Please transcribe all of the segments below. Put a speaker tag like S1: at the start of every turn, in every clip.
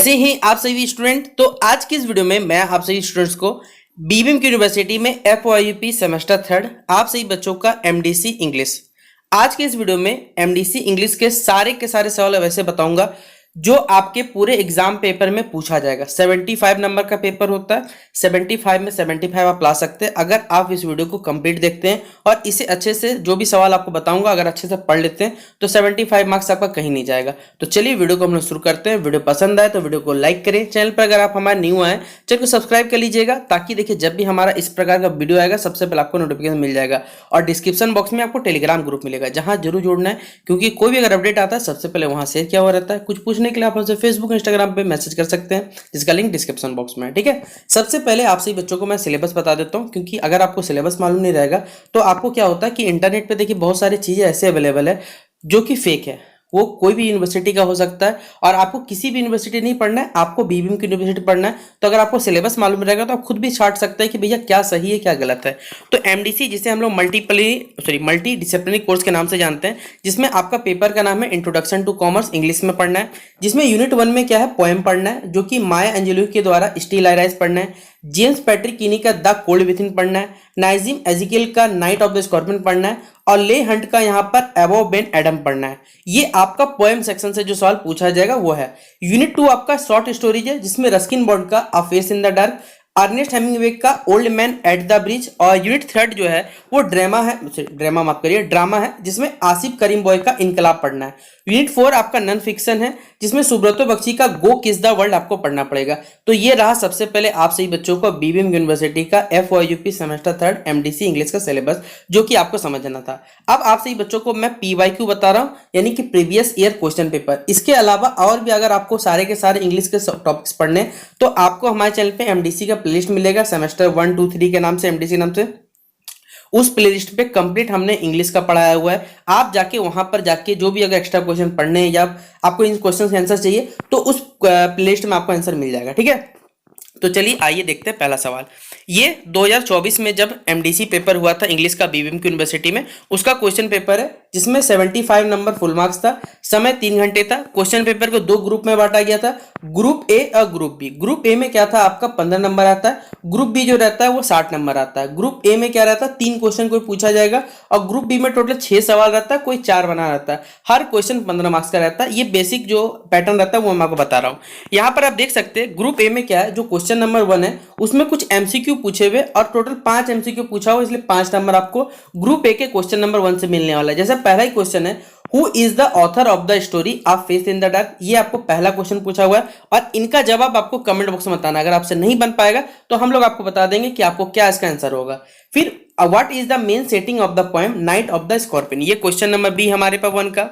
S1: कैसे हैं आप सभी स्टूडेंट। तो आज की इस वीडियो में मैं आप सभी स्टूडेंट्स को बीबीएम की यूनिवर्सिटी में एफओआईयूपी सेमेस्टर 3 आप सभी बच्चों का एमडीसी इंग्लिश। आज के इस वीडियो में एमडीसी इंग्लिश के सारे सवाल वैसे बताऊंगा जो आपके पूरे एग्जाम पेपर में पूछा जाएगा। 75 नंबर का पेपर होता है, 75 में 75 आप ला सकते हैं अगर आप इस वीडियो को कंप्लीट देखते हैं और इसे अच्छे से जो भी सवाल आपको बताऊंगा अगर अच्छे से पढ़ लेते हैं तो 75 मार्क्स आपका कहीं नहीं जाएगा। तो चलिए वीडियो को हम लोग शुरू करते हैं। वीडियो पसंद आए तो वीडियो को लाइक करें। चैनल पर अगर आप हमारे न्यू आए चैनल को सब्सक्राइब कर लीजिएगा ताकि देखिए जब भी हमारा इस प्रकार का वीडियो आएगा सबसे पहले आपको नोटिफिकेशन मिल जाएगा। और डिस्क्रिप्शन बॉक्स में आपको टेलीग्राम ग्रुप मिलेगा जहां जरूर जुड़ना है क्योंकि कोई भी अगर अपडेट आता है सबसे पहले वहां शेयर किया हुआ रहता है। कुछ पूछने के लिए आप हमसे फेसबुक इंस्टाग्राम पे मैसेज कर सकते हैं जिसका लिंक डिस्क्रिप्शन बॉक्स में है। ठीक है, सबसे पहले आप सभी बच्चों को मैं सिलेबस बता देता हूं क्योंकि अगर आपको सिलेबस मालूम नहीं रहेगा तो आपको क्या होता है कि इंटरनेट पे देखिए बहुत सारी चीजें ऐसे अवेलेबल है जो कि फेक है। वो कोई भी यूनिवर्सिटी का हो सकता है और आपको किसी भी यूनिवर्सिटी नहीं पढ़ना है, आपको बीबीएम की यूनिवर्सिटी पढ़ना है। तो अगर आपको सिलेबस मालूम रहेगा तो आप खुद भी छांट सकते हैं कि भैया क्या सही है क्या गलत है। तो एमडीसी जिसे हम लोग मल्टी डिसिप्लिनरी कोर्स के नाम से जानते हैं, जिसमें आपका पेपर का नाम है इंट्रोडक्शन टू कॉमर्स इंग्लिश में पढ़ना है, जिसमें यूनिट 1 में क्या है पोएम पढ़ना है जो कि माया एंजेलो के द्वारा स्टील आइराइज पढ़ना है, जेम्स पैट्रिक कीनी का द कोल्ड विथिन पढ़ना है, नाइजिम एजिकेल का नाइट ऑफ द स्कॉर्पियन पढ़ना है और ले हंट का यहाँ पर अबव बेन एडम पढ़ना है। ये आपका पोएम सेक्शन से जो सवाल पूछा जाएगा वो है। यूनिट 2 आपका शॉर्ट स्टोरीज है जिसमें रस्किन बॉन्ड का a face in the dark, Ernest Hemingway का old man at the bridge और यूनिट 3 जो है वो ड्रामा है जिसमें आसिफ करीम बॉय का इनकलाब पढ़ना है। यूनिट 4 आपका नॉन फिक्शन है जिसमें सुब्रतो बख्शी का गो किस द वर्ल्ड आपको पढ़ना पड़ेगा। तो ये रहा सबसे पहले आप सही बच्चों को बीबीएम यूनिवर्सिटी का एफओआईयूपी सेमेस्टर 3 एमडीसी इंग्लिश का सिलेबस जो कि आपको समझना था। अब आप सही बच्चों को मैं पीवाईक्यू बता रहा हूं यानी कि प्रीवियस ईयर क्वेश्चन पेपर। इसके अलावा और भी अगर आपको सारे के सारे इंग्लिश के टॉपिक्स पढ़ने तो आपको हमारे चैनल पे एमडीसी का प्लेलिस्ट मिलेगा सेमेस्टर 1, 2, 3 के नाम से, एमडीसी नाम से। उस प्लेलिस्ट पे कंप्लीट हमने इंग्लिश का पढ़ाया हुआ है। आप जाके वहां पर जाके जो भी अगर एक्स्ट्रा क्वेश्चन पढ़ने हैं या आपको इन क्वेश्चन के आंसर चाहिए तो उस प्लेलिस्ट में आपको आंसर मिल जाएगा। ठीक है, तो चलिए आइए देखते हैं पहला सवाल। ये 2024 में जब एमडीसी पेपर हुआ था इंग्लिश का बीबीएम की यूनिवर्सिटी में, उसका क्वेश्चन पेपर है जिसमें 75 नंबर फुल मार्क्स था, समय 3 घंटे था। क्वेश्चन पेपर को 2 ग्रुप में बांटा गया था, ग्रुप ए और ग्रुप बी। ग्रुप ए में क्या था आपका 15 नंबर आता है, ग्रुप बी जो रहता है वो 60 नंबर आता है। ग्रुप ए में क्या रहता है 3 क्वेश्चन कोई पूछा जाएगा और ग्रुप बी में टोटल 6 सवाल रहता है, कोई 4 बना रहता है। हर क्वेश्चन 15 मार्क्स का रहता है। ये बेसिक जो पैटर्न रहता है वो मैं आपको बता रहा हूँ। यहाँ पर आप देख सकते हैं ग्रुप ए में क्या है, जो क्वेश्चन नंबर 1 है उसमें कुछ एमसीक्यू पूछे हुए और टोटल 5 एमसीक्यू पूछा हुआ, इसलिए 5 नंबर आपको ग्रुप ए के क्वेश्चन नंबर 1 से मिलने वाला है। जैसे पहला ही क्वेश्चन है who is the author of the story of face in the dark, ये आपको पहला क्वेश्चन पूछा हुआ है और इनका जवाब आपको कमेंट बॉक्स में बताना है। अगर आपसे नहीं बन पाएगा तो हम लोग आपको बता देंगे कि आपको क्या इसका आंसर होगा। फिर what is the main setting of the poem night of the scorpion, ये क्वेश्चन नंबर बी हमारे पास 1 का।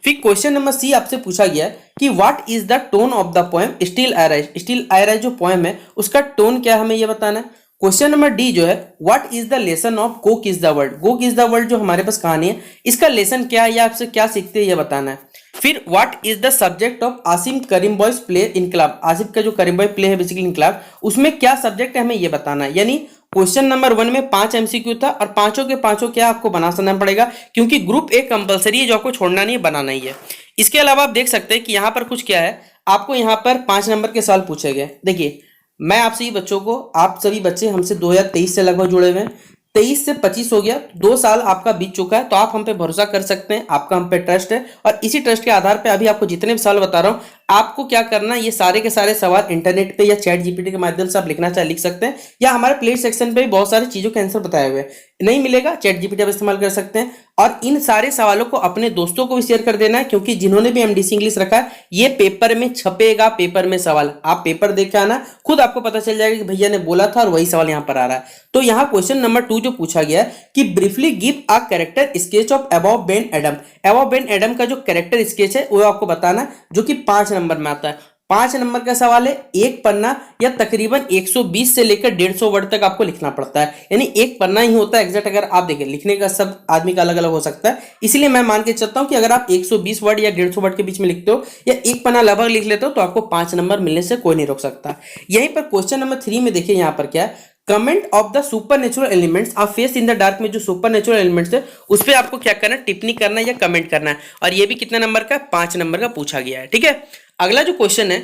S1: फिर क्वेश्चन नंबर सी आपसे पूछा गया कि what is the tone of the poem still I rise, still I rise जो पोएम है उसका टोन क्या हमें ये बताना है। क्वेश्चन नंबर डी जो है what is the lesson of go kiss the world, go kiss the world जो हमारे पास कहानी है इसका लेसन क्या है या आपसे क्या सीखते हैं ये बताना है। फिर what is the subject of Asif Currimbhoy's play Inquilab, Asif का जो करीम बॉय प्ले है बेसिकली इनकलाब, उसमें क्या सब्जेक्ट है हमें ये बताना है। यानी क्वेश्चन नंबर 1 में 5 एमसीक्यू था और पांचों के पांचों क्या आपको बना सकना पड़ेगा क्योंकि ग्रुप ए कंपलसरी है जो आपको छोड़ना नहीं है, बनाना ही है। इसके अलावा आप देख सकते हैं कि यहाँ पर कुछ क्या है, आपको यहाँ पर 5 नंबर के सवाल पूछे गए। देखिए मैं आप सभी बच्चों को, आप सभी बच्चे हमसे 2023 से लगभग जुड़े हुए हैं, 23 से 25 हो गया, 2 साल आपका बीत चुका है, तो आप हम पे भरोसा कर सकते हैं, आपका हम पे ट्रस्ट है और इसी ट्रस्ट के आधार पे अभी आपको जितने भी सवाल बता रहा हूँ आपको क्या करना है, ये सारे के सारे सवाल इंटरनेट पे या चैट जीपीटी के माध्यम से आप लिखना चाहे लिख सकते हैं या हमारे प्ले सेक्शन पे भी बहुत सारी चीजों के आंसर बताए हुए हैं। नहीं मिलेगा चैट जीपीटी आप इस्तेमाल कर सकते हैं और इन सारे सवालों को अपने दोस्तों को भी शेयर कर देना है क्योंकि जिन्होंने भी एमडीसी इंग्लिश रखा है ये पेपर में छपेगा, पेपर में सवाल आप पेपर देख के आना, खुद आपको पता चल जाएगा कि भैया ने बोला था और वही सवाल यहाँ पर आ रहा है। तो यहाँ क्वेश्चन नंबर 2 जो पूछा गया कि briefly give a character sketch of above Ben Adam, above Ben Adam का जो कैरेक्टर स्केच है वो आपको बताना जो कि 5 नंबर में आता है। 5 नंबर का सवाल है, एक पन्ना या तकरीबन 120 से लेकर 150 वर्ड तक आपको लिखना पड़ता है, यानी एक पन्ना ही होता है एग्जैक्ट। अगर आप देखें लिखने का सब आदमी का अलग अलग हो सकता है, इसलिए मैं मान के चलता हूं कि अगर आप 120 वर्ड या 150 वर्ड के बीच में लिखते हो या एक पन्ना लगभग लिख लेते हो तो आपको 5 नंबर मिलने से कोई नहीं रोक सकता। यहीं पर क्वेश्चन नंबर 3 में देखिए यहाँ पर क्या है, comment of the super natural elements of face in the dark में जो सुपर नेचुरल एलिमेंट्स है उस पर आपको क्या करना है, टिप्पणी करना है या कमेंट करना है और ये भी कितने नंबर का, 5 नंबर का पूछा गया है। ठीक है, अगला जो क्वेश्चन है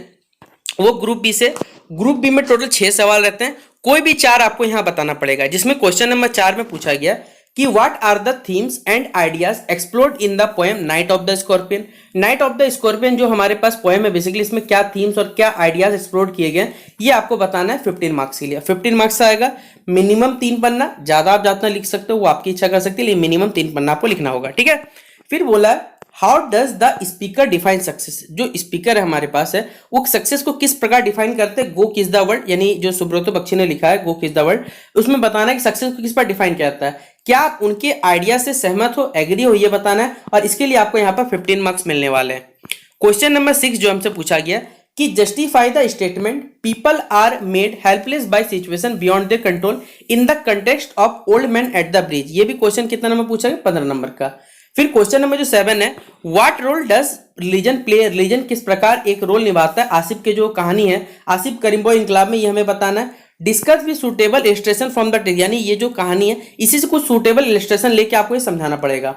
S1: वो ग्रुप बी से। ग्रुप बी में टोटल 6 सवाल रहते हैं, कोई भी 4 आपको यहां बताना पड़ेगा, जिसमें क्वेश्चन नंबर 4 में पूछा गया कि what are the themes and ideas explored in the poem night of the scorpion. Night of the scorpion जो हमारे पास पोएम है, बेसिकली इसमें क्या थीम्स और क्या आइडियाज एक्सप्लोर किए गए ये आपको बताना है 15 मार्क्स के लिए। 15 मार्क्स आएगा, मिनिमम 3 पन्ना, ज्यादा आप जितना लिख सकते हो वो आपकी इच्छा कर सकते हैं, लेकिन मिनिमम 3 पन्ना आपको लिखना होगा, ठीक है। फिर बोला how does the speaker define success. जो स्पीकर है हमारे पास है वो सक्सेस को किस प्रकार डिफाइन करते हैं। गो किस द वर्ड, यानी जो सुब्रतो बख्शी ने लिखा है गो किस द वर्ड, उसमें बताना है कि सक्सेस को किस पर डिफाइन करता है। क्या आप उनके आइडिया से सहमत हो, एग्री हो, ये बताना है, और इसके लिए आपको यहाँ पर 15 मार्क्स मिलने वाले हैं। क्वेश्चन नंबर 6 जो हमसे पूछा गया कि justify the statement people are made helpless by situation beyond their control in the context of old man at the bridge. ये भी क्वेश्चन कितना नंबर पूछा गया, 15 नंबर का। फिर क्वेश्चन नंबर जो 7 है, what role does religion play, religion किस प्रकार एक रोल निभाता है। आसिफ के जो कहानी है आसिफ करीमबॉय इनकलाब में, ये हमें बताना है। Discuss with suitable illustration from the text, यानी ये जो कहानी है इसी से कुछ सूटेबल इलस्ट्रेशन लेके आपको ये समझाना पड़ेगा।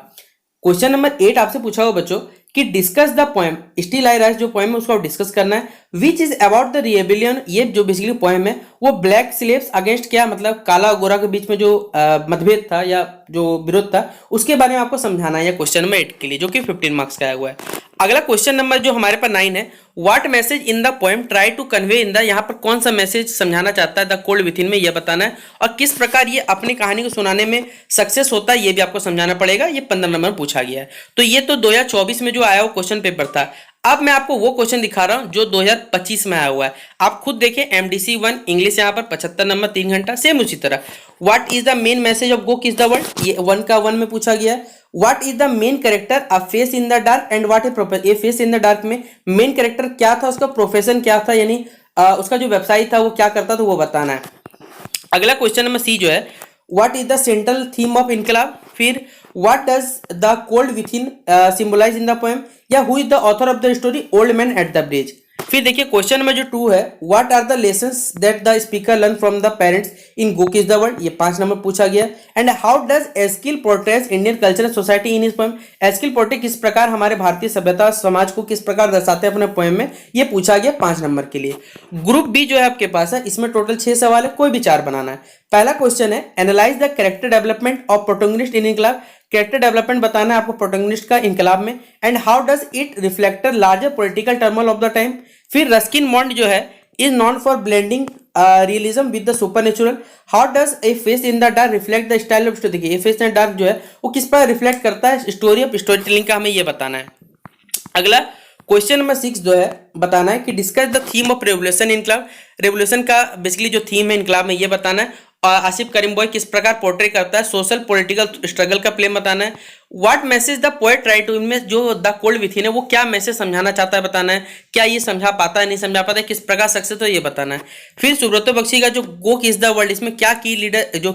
S1: क्वेश्चन नंबर 8 आपसे पूछा हुआ बच्चों कि discuss the poem still I rise, जो पोएम है उसको डिस्कस करना है। Which is about the rebellion, ये जो बेसिकली पोएम है वो ब्लैक स्लेव्स अगेंस्ट, क्या मतलब काला और गोरा के बीच में जो मतभेद था या जो विरोध था उसके बारे में आपको समझाना है, क्वेश्चन नंबर 8 के लिए, जो कि 15 मार्क्स का आया हुआ है। अगला क्वेश्चन नंबर जो हमारे पास 9 है, what message in the poem try to convey in the, यहाँ पर कौन सा मैसेज समझाना चाहता है द कोल्ड विथिन में, यह बताना है, और किस प्रकार ये अपनी कहानी को सुनाने में सक्सेस होता है ये भी आपको समझाना पड़ेगा। ये 15 नंबर पूछा गया है। तो ये तो 2024 में जो आया वो क्वेश्चन पेपर था। अब मैं आपको वो क्वेश्चन दिखा रहा हूं जो 2025 में आया हुआ है। आप खुद देखें, MDC 1 इंग्लिश यहाँ पर 75 नंबर 3 घंटा, सेम उसी तरह। What is the main message of go kiss the world, ये 1 का 1 में पूछा गया है। What is the main character a face in the dark and what a profession, ये फेस इन द डार्क में मेन कैरेक्टर क्या था, उसका प्रोफेशन क्या था, यानी उसका जो वेबसाइट था वो क्या करता था वो बताना है। अगला क्वेश्चन नंबर C जो है, what is the central theme of Inquilab. फिर what does the cold within symbolise in the poem, या who is the author of the story old man at the bridge. फिर देखिए क्वेश्चन नंबर जो 2 है, what are the lessons that the speaker learn from the parents in go kiss the world, ये 5 number पूछा गया। And how does Ezekiel portrays Indian culture and society in his poem, Ezekiel portray किस प्रकार हमारे भारतीय सभ्यता समाज को किस प्रकार दर्शाते हैं अपने पोएम में, ये पूछा गया 5 नंबर के लिए। ग्रुप बी जो है आपके पास है, इसमें टोटल 6 सवाल है, कोई भी 4 बनाना है। पहला क्वेश्चन है, analyse the character development of protagonist in Inquilab, character development बताना है आपको प्रोटोगनिस्ट का इनकलाब में। And how does it reflect larger political turmoil of the time. फिर रस्किन बॉन्ड जो है is non for blending realism with the supernatural. How does a face in the dark reflect the style of story, देखिए ए face in the dark जो है वो किस पर reflect करता है, स्टोरी ऑफ स्टोरी टेलिंग का हमें ये बताना है। अगला क्वेश्चन नंबर 6 जो है बताना है कि discuss the theme of revolution इनकलाब, रेवोल्यूशन का बेसिकली जो थीम है इनकलाब में ये बताना है। आसिफ करीमबॉय किस प्रकार पोर्ट्रे करता है, सोशल पॉलिटिकल स्ट्रगल का प्ले बताना है। What message the poet try to, इनमें जो द कोल्ड विथिन है वो क्या मैसेज समझाना चाहता है बताना है, क्या ये समझा पाता है नहीं समझा पाता है, किस प्रकार सक्सेस हो ये बताना है। फिर सुब्रतो बख्शी का जो गो किस द वर्ल्ड, इसमें क्या की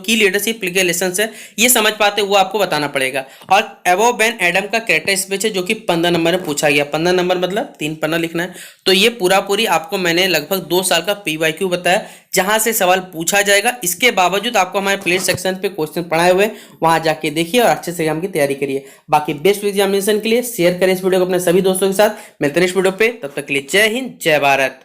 S1: लीडरशिप के लेसन्स है ये समझ पाते वो आपको बताना पड़ेगा। और एबव बेन एडम का कैरेक्टर स्पीच है जो कि 15 नंबर में पूछा गया, 15 नंबर मतलब 3 पन्ना लिखना है। तो ये पूरी आपको मैंने लगभग 2 साल का PYQ बताया जहां से सवाल पूछा जाएगा। इसके बावजूद आपको हमारे प्ले सेक्शन पे क्वेश्चन पढ़ाए हुए वहां जाके देखिए और अच्छे से एग्जाम की तैयारी करिए। बाकी बेस्ट एग्जामिनेशन के लिए शेयर करें इस वीडियो को अपने सभी दोस्तों के साथ। मिलते हैं इस वीडियो पे, तब तक के लिए जय हिंद जय भारत।